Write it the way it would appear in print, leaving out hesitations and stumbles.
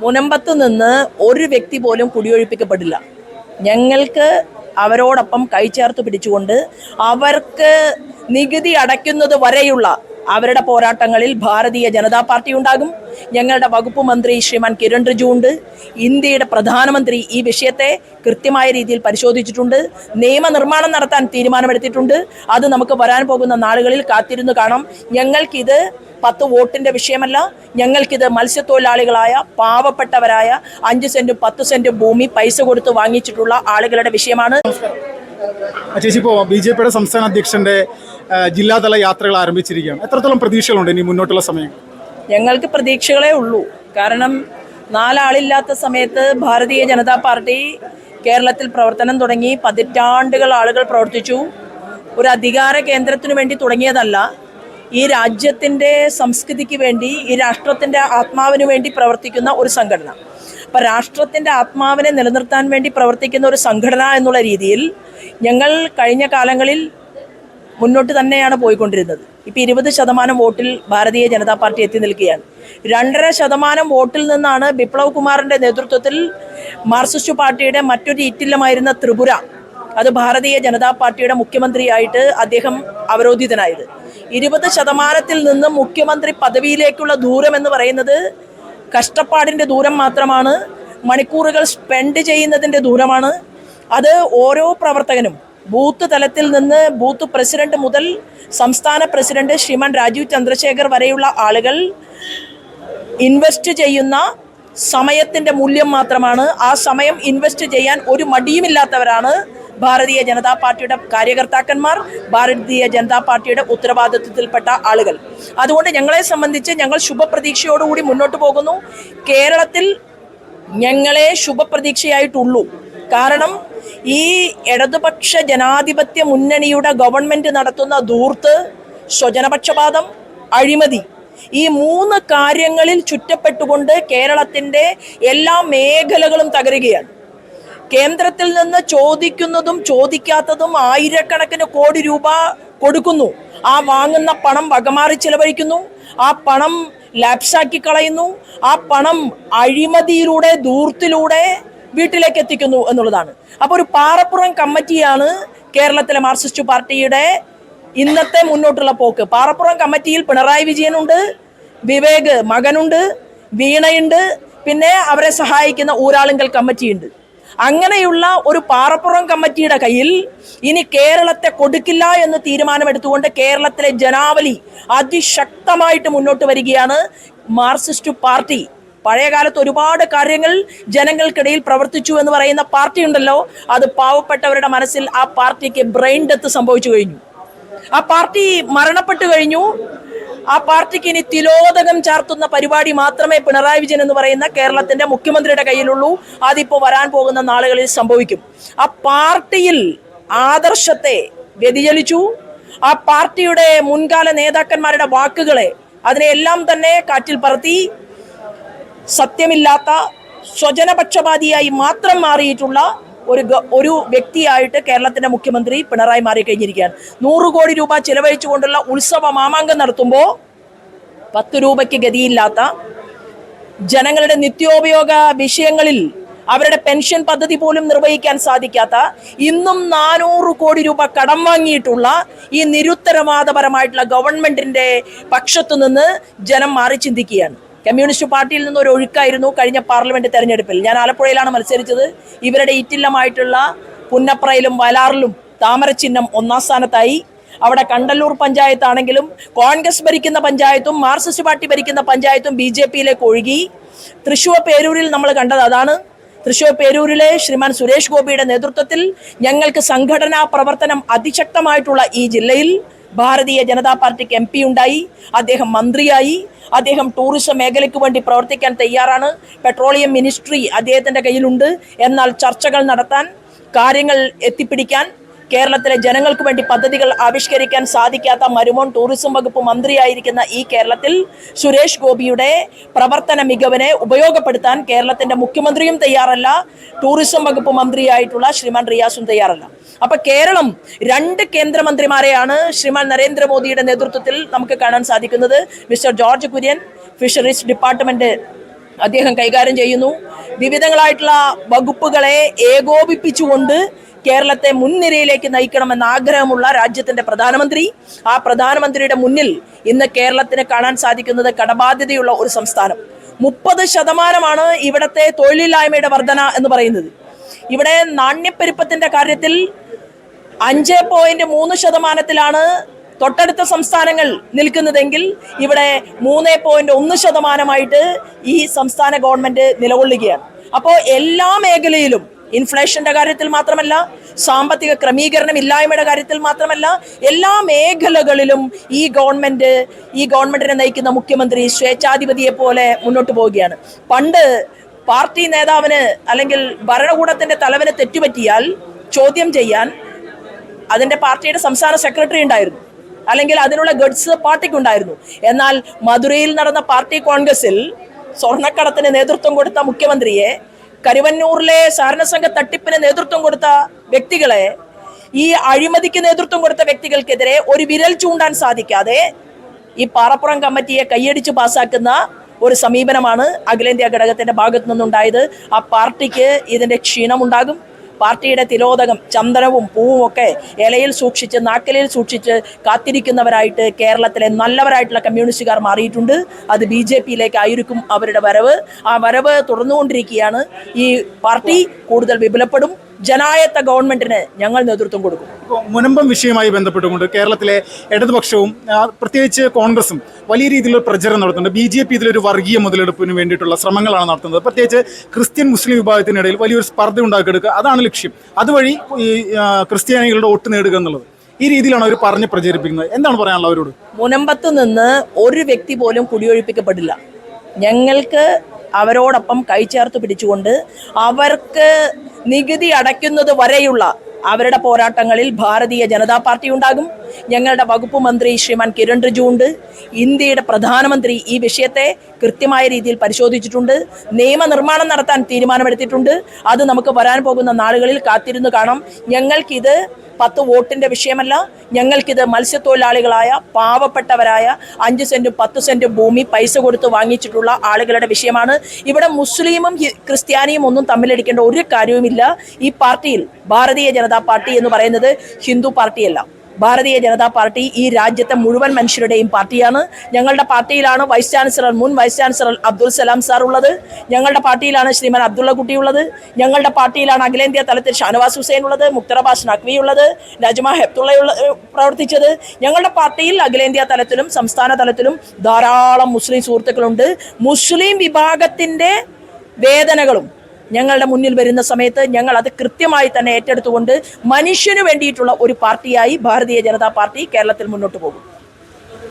മുനമ്പത്ത് നിന്ന് ഒരു വ്യക്തി പോലും കുടിയൊഴിപ്പിക്കപ്പെടില്ല. ഞങ്ങൾക്ക് അവരോടൊപ്പം കൈചേർത്ത് പിടിച്ചുകൊണ്ട് അവർക്ക് നികുതി അടയ്ക്കുന്നത് വരെയുള്ള അവരുടെ പോരാട്ടങ്ങളിൽ ഭാരതീയ ജനതാ പാർട്ടി ഉണ്ടാകും. ഞങ്ങളുടെ വകുപ്പ് മന്ത്രി ശ്രീമാൻ കിരൺ റിജു ഉണ്ട്. ഇന്ത്യയുടെ പ്രധാനമന്ത്രി ഈ വിഷയത്തെ കൃത്യമായ രീതിയിൽ പരിശോധിച്ചിട്ടുണ്ട്. നിയമനിർമ്മാണം നടത്താൻ തീരുമാനമെടുത്തിട്ടുണ്ട്. അത് നമുക്ക് വരാൻ പോകുന്ന നാളുകളിൽ കാത്തിരുന്ന് കാണാം. ഞങ്ങൾക്കിത് 10 വോട്ടിൻ്റെ വിഷയമല്ല. ഞങ്ങൾക്കിത് മത്സ്യത്തൊഴിലാളികളായ പാവപ്പെട്ടവരായ 5 സെൻറ്റും 10 സെൻറ്റും ഭൂമി പൈസ കൊടുത്ത് വാങ്ങിച്ചിട്ടുള്ള ആളുകളുടെ വിഷയമാണ്. ചേച്ചി, ഇപ്പോൾ BJP സംസ്ഥാന അധ്യക്ഷന്റെ ജില്ലാതല യാത്രകൾ ആരംഭിച്ചിരിക്കുകയാണ്. എത്രത്തോളം പ്രതീക്ഷകളുണ്ട് ഇനി മുന്നോട്ടുള്ള സമയം? ഞങ്ങൾക്ക് പ്രതീക്ഷകളേ ഉള്ളൂ. കാരണം 4 ആളില്ലാത്ത സമയത്ത് ഭാരതീയ ജനതാ പാർട്ടി കേരളത്തിൽ പ്രവർത്തനം തുടങ്ങി. പതിറ്റാണ്ടുകൾ ആളുകൾ പ്രവർത്തിച്ചു. ഒരു അധികാര കേന്ദ്രത്തിനു വേണ്ടി തുടങ്ങിയതല്ല. ഈ രാജ്യത്തിൻ്റെ സംസ്കൃതിക്ക് വേണ്ടി, ഈ രാഷ്ട്രത്തിൻ്റെ ആത്മാവിന് വേണ്ടി പ്രവർത്തിക്കുന്ന ഒരു സംഘടന. അപ്പം രാഷ്ട്രത്തിൻ്റെ ആത്മാവിനെ നിലനിർത്താൻ വേണ്ടി പ്രവർത്തിക്കുന്ന ഒരു സംഘടന എന്നുള്ള രീതിയിൽ ഞങ്ങൾ കഴിഞ്ഞ കാലങ്ങളിൽ മുന്നോട്ട് തന്നെയാണ് പോയിക്കൊണ്ടിരുന്നത്. ഇപ്പം 20% വോട്ടിൽ ഭാരതീയ ജനതാ പാർട്ടി എത്തി നിൽക്കുകയാണ്. 2.5% വോട്ടിൽ നിന്നാണ് ബിപ്ലവ് കുമാറിൻ്റെ നേതൃത്വത്തിൽ മാർക്സിസ്റ്റ് പാർട്ടിയുടെ മറ്റൊരു ഇറ്റില്ലമായിരുന്ന ത്രിപുര, അത് ഭാരതീയ ജനതാ പാർട്ടിയുടെ മുഖ്യമന്ത്രിയായിട്ട് അദ്ദേഹം അവരോധിതനായത്. 20% നിന്ന് മുഖ്യമന്ത്രി പദവിയിലേക്കുള്ള ദൂരം എന്ന് പറയുന്നത് കഷ്ടപ്പാടിൻ്റെ ദൂരം മാത്രമാണ്, മണിക്കൂറുകൾ സ്പെൻഡ് ചെയ്യുന്നതിൻ്റെ ദൂരമാണ്. അത് ഓരോ പ്രവർത്തകനും ബൂത്ത് തലത്തിൽ നിന്ന് ബൂത്ത് പ്രസിഡന്റ് മുതൽ സംസ്ഥാന പ്രസിഡന്റ് ശ്രീമാൻ രാജീവ് ചന്ദ്രശേഖർ വരെയുള്ള ആളുകൾ ഇൻവെസ്റ്റ് ചെയ്യുന്ന സമയത്തിൻ്റെ മൂല്യം മാത്രമാണ്. ആ സമയം ഇൻവെസ്റ്റ് ചെയ്യാൻ ഒരു മടിയുമില്ലാത്തവരാണ് ഭാരതീയ ജനതാ പാർട്ടിയുടെ കാര്യകർത്താക്കന്മാർ, ഭാരതീയ ജനതാ പാർട്ടിയുടെ ഉത്തരവാദിത്വത്തിൽപ്പെട്ട ആളുകൾ. അതുകൊണ്ട് ഞങ്ങളെ സംബന്ധിച്ച് ഞങ്ങൾ ശുഭപ്രതീക്ഷയോടുകൂടി മുന്നോട്ട് പോകുന്നു. കേരളത്തിൽ ഞങ്ങളെ ശുഭപ്രതീക്ഷയായിട്ടുള്ളൂ. കാരണം ഈ ഇടതുപക്ഷ ജനാധിപത്യ മുന്നണിയുടെ ഗവൺമെൻറ് നടത്തുന്ന ധൂർത്ത്, സ്വജനപക്ഷപാതം, അഴിമതി, ഈ 3 കാര്യങ്ങളിൽ ചുറ്റപ്പെട്ടുകൊണ്ട് കേരളത്തിൻ്റെ എല്ലാ മേഖലകളും തകരുകയാണ്. കേന്ദ്രത്തിൽ നിന്ന് ചോദിക്കുന്നതും ചോദിക്കാത്തതും ആയിരക്കണക്കിന് കോടി രൂപ കൊടുക്കുന്നു. ആ വാങ്ങുന്ന പണം വകമാറി ചിലവഴിക്കുന്നു. ആ പണം ലാപ്സാക്കി കളയുന്നു. ആ പണം അഴിമതിയിലൂടെ, ധൂർത്തിലൂടെ വീട്ടിലേക്ക് എത്തിക്കുന്നു എന്നുള്ളതാണ്. അപ്പോൾ ഒരു പാറപ്പുറം കമ്മിറ്റിയാണ് കേരളത്തിലെ മാർക്സിസ്റ്റ് പാർട്ടിയുടെ ഇന്നത്തെ മുന്നോട്ടുള്ള പോക്ക്. പാറപ്പുറം കമ്മിറ്റിയിൽ പിണറായി വിജയനുണ്ട്, വിവേക് മകനുണ്ട്, വീണയുണ്ട്, പിന്നെ അവരെ സഹായിക്കുന്ന ഊരാളുങ്കൽ കമ്മിറ്റിയുണ്ട്. അങ്ങനെയുള്ള ഒരു പാറപ്പുറം കമ്മിറ്റിയുടെ കയ്യിൽ ഇനി കേരളത്തെ കൊടുക്കില്ല എന്ന് തീരുമാനമെടുത്തുകൊണ്ട് കേരളത്തിലെ ജനാവലി അതിശക്തമായിട്ട് മുന്നോട്ട് വരികയാണ് മാർക്സിസ്റ്റ് പാർട്ടി. പഴയകാലത്ത് ഒരുപാട് കാര്യങ്ങൾ ജനങ്ങൾക്കിടയിൽ പ്രവർത്തിച്ചു എന്ന് പറയുന്ന പാർട്ടി ഉണ്ടല്ലോ, അത് പാവപ്പെട്ടവരുടെ മനസ്സിൽ ആ പാർട്ടിക്ക് ബ്രെയിൻ ഡെത്ത് സംഭവിച്ചു കഴിഞ്ഞു. ആ പാർട്ടി മരണപ്പെട്ടു കഴിഞ്ഞു. ആ പാർട്ടിക്ക് ഇനി തിലോദകം ചാർത്തുന്ന പരിപാടി മാത്രമേ പിണറായി വിജയൻ എന്ന് പറയുന്ന കേരളത്തിന്റെ മുഖ്യമന്ത്രിയുടെ കയ്യിലുള്ളൂ. അതിപ്പോൾ വരാൻ പോകുന്ന നാളുകളിൽ സംഭവിക്കും. ആ പാർട്ടിയിൽ ആദർശത്തെ വ്യതിചലിച്ചു. ആ പാർട്ടിയുടെ മുൻകാല നേതാക്കന്മാരുടെ വാക്കുകളെ, അതിനെയെല്ലാം തന്നെ കാറ്റിൽ പറത്തി സത്യമില്ലാത്ത സ്വജനപക്ഷപാതിയായി മാത്രം മാറിയിട്ടുള്ള ഒരു വ്യക്തിയായിട്ട് കേരളത്തിന്റെ മുഖ്യമന്ത്രി പിണറായി മാറിക്കഴിഞ്ഞിരിക്കുകയാണ്. 100 കോടി രൂപ ചിലവഴിച്ചുകൊണ്ടുള്ള ഉത്സവ മാമാങ്കം നടത്തുമ്പോൾ 10 രൂപയ്ക്ക് ഗതിയില്ലാത്ത, ജനങ്ങളുടെ നിത്യോപയോഗ വിഷയങ്ങളിൽ അവരുടെ പെൻഷൻ പദ്ധതി പോലും നിർവഹിക്കാൻ സാധിക്കാത്ത, ഇന്നും 400 കോടി രൂപ കടം വാങ്ങിയിട്ടുള്ള ഈ നിരുത്തരവാദപരമായിട്ടുള്ള ഗവൺമെന്റിന്റെ പക്ഷത്തു നിന്ന് ജനം മാറി ചിന്തിക്കുകയാണ്. കമ്മ്യൂണിസ്റ്റ് പാർട്ടിയിൽ നിന്ന് ഒരു ഒഴുക്കായിരുന്നു കഴിഞ്ഞ പാർലമെന്റ് തെരഞ്ഞെടുപ്പിൽ. ഞാൻ ആലപ്പുഴയിലാണ് മത്സരിച്ചത്. ഇവരുടെ ഈറ്റില്ലമായിട്ടുള്ള പുന്നപ്രയിലും വയലാറിലും താമര ചിഹ്നം 1ാം സ്ഥാനത്തായി. അവിടെ കണ്ടല്ലൂർ പഞ്ചായത്താണെങ്കിലും കോൺഗ്രസ് ഭരിക്കുന്ന പഞ്ചായത്തും മാർക്സിസ്റ്റ് പാർട്ടി ഭരിക്കുന്ന പഞ്ചായത്തും BJPയിലേക്ക് ഒഴുകി. തൃശ്ശൂർ പേരൂരിൽ നമ്മൾ കണ്ടത് അതാണ്. തൃശ്ശൂർ പേരൂരിലെ ശ്രീമാൻ സുരേഷ് ഗോപിയുടെ നേതൃത്വത്തിൽ ഞങ്ങൾക്ക് സംഘടനാ പ്രവർത്തനം അതിശക്തമായിട്ടുള്ള ഈ ജില്ലയിൽ ഭാരതീയ ജനതാ പാർട്ടിക്ക് MP ഉണ്ടായി. അദ്ദേഹം മന്ത്രിയായി. അദ്ദേഹം ടൂറിസം മേഖലയ്ക്ക് വേണ്ടി പ്രവർത്തിക്കാൻ തയ്യാറാണ്. പെട്രോളിയം മിനിസ്ട്രി അദ്ദേഹത്തിൻ്റെ കയ്യിലുണ്ട്. എന്നാൽ ചർച്ചകൾ നടത്താൻ, കാര്യങ്ങൾ എത്തിപ്പിടിക്കാൻ, കേരളത്തിലെ ജനങ്ങൾക്ക് വേണ്ടി പദ്ധതികൾ ആവിഷ്കരിക്കാൻ സാധിക്കാത്ത മരുമോൻ ടൂറിസം വകുപ്പ് മന്ത്രിയായിരിക്കുന്ന ഈ കേരളത്തിൽ സുരേഷ് ഗോപിയുടെ പ്രവർത്തന മികവിനെ ഉപയോഗപ്പെടുത്താൻ കേരളത്തിൻ്റെ മുഖ്യമന്ത്രിയും തയ്യാറല്ല, ടൂറിസം വകുപ്പ് മന്ത്രിയായിട്ടുള്ള ശ്രീമാൻ റിയാസും തയ്യാറല്ല. അപ്പോൾ കേരളം 2 കേന്ദ്രമന്ത്രിമാരെയാണ് ശ്രീമാൻ നരേന്ദ്രമോദിയുടെ നേതൃത്വത്തിൽ നമുക്ക് കാണാൻ സാധിക്കുന്നത്. Mister George Kurian fisheries department അദ്ദേഹം കൈകാര്യം ചെയ്യുന്നു. വിവിധങ്ങളായിട്ടുള്ള വകുപ്പുകളെ ഏകോപിപ്പിച്ചുകൊണ്ട് കേരളത്തെ മുൻനിരയിലേക്ക് നയിക്കണമെന്ന ആഗ്രഹമുള്ള രാജ്യത്തിന്റെ പ്രധാനമന്ത്രി, ആ പ്രധാനമന്ത്രിയുടെ മുന്നിൽ ഇന്ന് കേരളത്തിന് കാണാൻ സാധിക്കുന്നത് കടബാധ്യതയുള്ള ഒരു സംസ്ഥാനം. 30% ഇവിടുത്തെ തൊഴിലില്ലായ്മയുടെ വർധന എന്ന് പറയുന്നത്. ഇവിടെ നാണ്യപ്പെരുപ്പത്തിന്റെ കാര്യത്തിൽ 5.3% തൊട്ടടുത്ത സംസ്ഥാനങ്ങൾ നിൽക്കുന്നതെങ്കിൽ ഇവിടെ 3.1% ഈ സംസ്ഥാന ഗവൺമെന്റ് നിലകൊള്ളുകയാണ്. അപ്പോൾ എല്ലാ മേഖലയിലും, ഇൻഫ്ലേഷന്റെ കാര്യത്തിൽ മാത്രമല്ല, സാമ്പത്തിക ക്രമീകരണം ഇല്ലായ്മയുടെ കാര്യത്തിൽ മാത്രമല്ല, എല്ലാ മേഖലകളിലും ഈ ഗവൺമെന്റിനെ നയിക്കുന്ന മുഖ്യമന്ത്രി സ്വേച്ഛാധിപതിയെ പോലെ മുന്നോട്ട് പോവുകയാണ്. പണ്ട് പാർട്ടി നേതാവിന് അല്ലെങ്കിൽ ഭരണകൂടത്തിന്റെ തലവന് തെറ്റുപറ്റിയാൽ ചോദ്യം ചെയ്യാൻ അതിന്റെ പാർട്ടിയുടെ സംസ്ഥാന സെക്രട്ടറി ഉണ്ടായിരുന്നു, അല്ലെങ്കിൽ അതിനുള്ള ഗഡ്സ് പാർട്ടിക്കുണ്ടായിരുന്നു. എന്നാൽ മധുരയിൽ നടന്ന പാർട്ടി കോൺഗ്രസിൽ സ്വർണ്ണക്കടത്തിന് നേതൃത്വം കൊടുത്ത മുഖ്യമന്ത്രിയെ, കരുവന്നൂരിലെ സാരണസംഘ തട്ടിപ്പിന് നേതൃത്വം കൊടുത്ത വ്യക്തികളെ, ഈ അഴിമതിക്ക് നേതൃത്വം കൊടുത്ത വ്യക്തികൾക്കെതിരെ ഒരു വിരൽ ചൂണ്ടാൻ സാധിക്കാതെ ഈ പാറപ്പുറം കമ്മിറ്റിയെ കൈയടിച്ച് പാസ്സാക്കുന്ന ഒരു സമീപനമാണ് അഖിലേന്ത്യാ ഘടകത്തിന്റെ ഭാഗത്തു നിന്നുണ്ടായത്. ആ പാർട്ടിക്ക് ഇതിന്റെ ക്ഷീണമുണ്ടാകും. പാർട്ടിയുടെ തിലോദകം, ചന്ദനവും പൂവും ഒക്കെ ഇലയിൽ സൂക്ഷിച്ച്, നാക്കലിൽ സൂക്ഷിച്ച് കാത്തിരിക്കുന്നവരായിട്ട് കേരളത്തിലെ നല്ലവരായിട്ടുള്ള കമ്മ്യൂണിസ്റ്റുകാർ മാറിയിട്ടുണ്ട്. അത് BJPയിലേക്ക് ആയിരിക്കും അവരുടെ വരവ്. ആ വരവ് തുടർന്നുകൊണ്ടിരിക്കുകയാണ്. ഈ പാർട്ടി കൂടുതൽ വിപുലപ്പെടും. ജനായത്ത ഗവൺമെന്റിന് ഞങ്ങൾ നേതൃത്വം കൊടുക്കും. മുനമ്പം വിഷയവുമായി ബന്ധപ്പെട്ടുകൊണ്ട് കേരളത്തിലെ ഇടതുപക്ഷവും പ്രത്യേകിച്ച് കോൺഗ്രസും വലിയ രീതിയിലുള്ള പ്രചരണം നടത്തുന്നുണ്ട്. BJP ഇതിലൊരു വർഗീയ മുതലെടുപ്പിന് വേണ്ടിയിട്ടുള്ള ശ്രമങ്ങളാണ് നടത്തുന്നത്. പ്രത്യേകിച്ച് ക്രിസ്ത്യൻ മുസ്ലിം വിഭാഗത്തിനിടയിൽ വലിയൊരു സ്പർദ്ധ ഉണ്ടാക്കിയെടുക്കുക, അതാണ് ലക്ഷ്യം. അതുവഴി ഈ ക്രിസ്ത്യാനികളുടെ വോട്ട് നേടുക എന്നുള്ളത് ഈ രീതിയിലാണ് അവർ പറഞ്ഞ് പ്രചരിപ്പിക്കുന്നത്. എന്താണ് പറയാനുള്ളത് അവരോട്? മുനമ്പത്ത് നിന്ന് ഒരു വ്യക്തി പോലും കുടിയൊഴിപ്പിക്കപ്പെടില്ല. ഞങ്ങൾക്ക് അവരോടൊപ്പം കൈചേർത്ത് പിടിച്ചുകൊണ്ട് അവർക്ക് നികുതി അടയ്ക്കുന്നത് വരെയുള്ള അവരുടെ പോരാട്ടങ്ങളിൽ ഭാരതീയ ജനതാ പാർട്ടി ഉണ്ടാകും. ഞങ്ങളുടെ വകുപ്പ് മന്ത്രി ശ്രീമാൻ കിരൺ റിജു ഉണ്ട്. ഇന്ത്യയുടെ പ്രധാനമന്ത്രി ഈ വിഷയത്തെ കൃത്യമായ രീതിയിൽ പരിശോധിച്ചിട്ടുണ്ട്. നിയമനിർമ്മാണം നടത്താൻ തീരുമാനമെടുത്തിട്ടുണ്ട്. അത് നമുക്ക് വരാൻ പോകുന്ന നാളുകളിൽ കാത്തിരുന്ന് കാണാം. ഞങ്ങൾക്കിത് 10 വോട്ടിന്റെ വിഷയമല്ല. ഞങ്ങൾക്കിത് മത്സ്യത്തൊഴിലാളികളായ പാവപ്പെട്ടവരായ 5 സെന്റും 10 സെന്റും ഭൂമി പൈസ കൊടുത്ത് വാങ്ങിച്ചിട്ടുള്ള ആളുകളുടെ വിഷയമാണ്. ഇവിടെ മുസ്ലിമും ക്രിസ്ത്യാനിയും ഒന്നും തമ്മിലടിക്കേണ്ട ഒരു കാര്യവുമില്ല. ഈ പാർട്ടിയിൽ ഭാരതീയ ജനതാ പാർട്ടി എന്ന് പറയുന്നത് ഹിന്ദു പാർട്ടിയല്ല. ഭാരതീയ ജനതാ പാർട്ടി ഈ രാജ്യത്തെ മുഴുവൻ മനുഷ്യരുടെയും പാർട്ടിയാണ്. ഞങ്ങളുടെ പാർട്ടിയിലാണ് മുൻ vice chancellor Abdul Salam sir ഉള്ളത്. ഞങ്ങളുടെ പാർട്ടിയിലാണ് ശ്രീമാൻ അബ്ദുള്ള കുട്ടി ഉള്ളത്. ഞങ്ങളുടെ പാർട്ടിയിലാണ് അഖിലേന്ത്യാ തലത്തിൽ ഷാനവാസ് ഹുസൈൻ ഉള്ളത്, മുക്തർ അബ്ബാസ് നഖ്വി ഉള്ളത്, നജ്മ ഹെപ്തുള്ള പ്രവർത്തിച്ചത്. ഞങ്ങളുടെ പാർട്ടിയിൽ അഖിലേന്ത്യാ തലത്തിലും സംസ്ഥാന തലത്തിലും ധാരാളം മുസ്ലിം സുഹൃത്തുക്കളുണ്ട്. മുസ്ലിം വിഭാഗത്തിന്റെ വേദനകളും ഞങ്ങളുടെ മുന്നിൽ വരുന്ന സമയത്ത് ഞങ്ങൾ അത് കൃത്യമായി തന്നെ ഏറ്റെടുത്തുകൊണ്ട് മനുഷ്യന് വേണ്ടിയിട്ടുള്ള ഒരു പാർട്ടിയായി ഭാരതീയ ജനതാ പാർട്ടി കേരളത്തിൽ മുന്നോട്ട് പോകും.